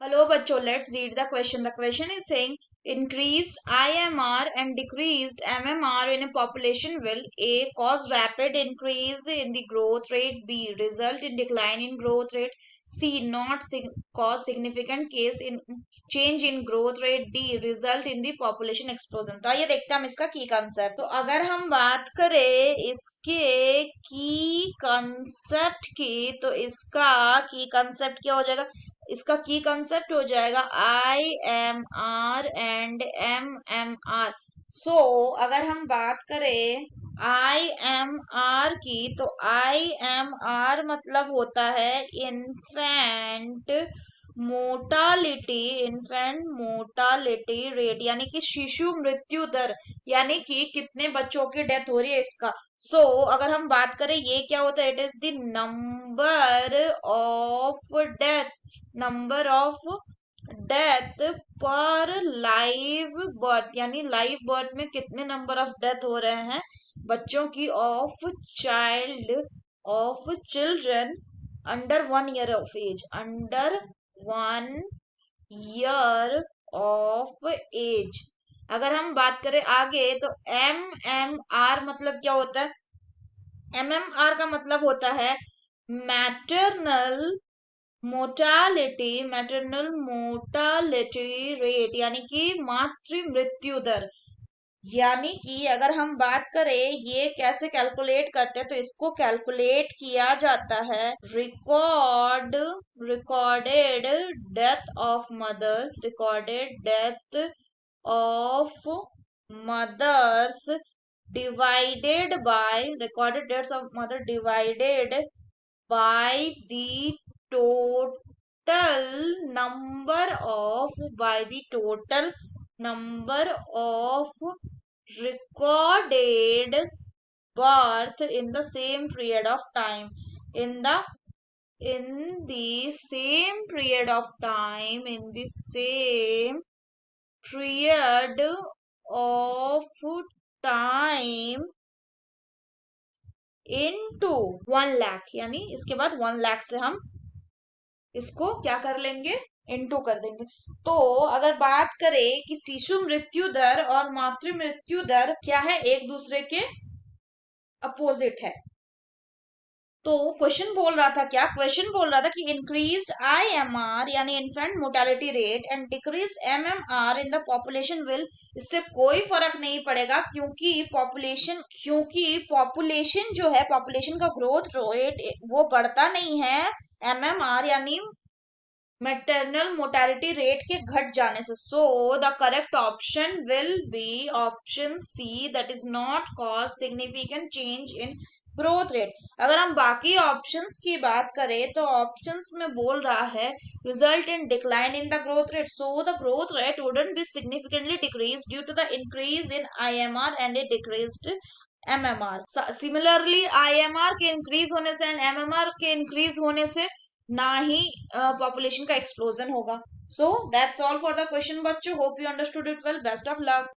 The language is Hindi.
Hello, bachcho. Let's read the question. The question is saying increased IMR and decreased MMR in a population will A cause rapid increase in the growth rate, B result in decline in growth rate, C not cause significant case in change in growth rate, D result in the population explosion. तो आइए देखते हैं हम इसका की कंसेप्ट। तो अगर हम बात करें इसके की कंसेप्ट की, तो इसका की कंसेप्ट क्या हो जाएगा? इसका की कंसेप्ट हो जाएगा IMR एंड MMR। सो अगर हम बात करें IMR की, तो IMR मतलब होता है इन्फेंट मोर्टालिटी रेट, यानी कि शिशु मृत्यु दर, यानी कि कितने बच्चों की डेथ हो रही है इसका। अगर हम बात करें ये क्या होता है, it is the number of death पर लाइव बर्थ, यानी लाइव बर्थ में कितने नंबर ऑफ डेथ हो रहे हैं बच्चों की, of children under 1 year of age, under 1 year of age. अगर हम बात करें आगे, तो MMR मतलब क्या होता है? MMR का मतलब होता है मैटरनल मोर्टालिटी रेट, यानी कि मातृ मृत्यु दर। यानी कि अगर हम बात करें ये कैसे कैलकुलेट करते हैं, तो इसको कैलकुलेट किया जाता है recorded death of mothers divided by recorded deaths of mother divided by the total number of recorded birth in the same period of time, in the same period of time in the same period of time into 1 lakh, यानी इसके बाद 1 लाख से हम इसको क्या कर लेंगे, इनटू कर देंगे। तो अगर बात करें कि शिशु मृत्यु दर और मातृ मृत्यु दर क्या है, एक दूसरे के अपोजिट है। तो क्वेश्चन बोल रहा था क्या? क्वेश्चन बोल रहा था कि इंक्रीज्ड IMR यानी infant mortality rate and decreased MMR in the population will, इससे कोई फर्क नहीं पड़ेगा, क्योंकि पॉपुलेशन जो है, पॉपुलेशन का ग्रोथ रेट वो बढ़ता नहीं है MMR यानी मैटरनल मोर्टेलिटी रेट के घट जाने से। The correct option will be option C, that is not cause significant change in growth rate. अगर हम बाकी ऑप्शंस की बात करें, तो ऑप्शंस में बोल रहा है result in decline in the growth rate, so the growth rate wouldn't be significantly decrease due to the increase in IMR and a decreased MMR। Similarly IMR के इंक्रीज होने से एंड MMR के इंक्रीज होने से ना ही पॉपुलेशन का एक्सप्लोजन होगा। So that's all for the question बच्चों, hope you understood it well, best of luck.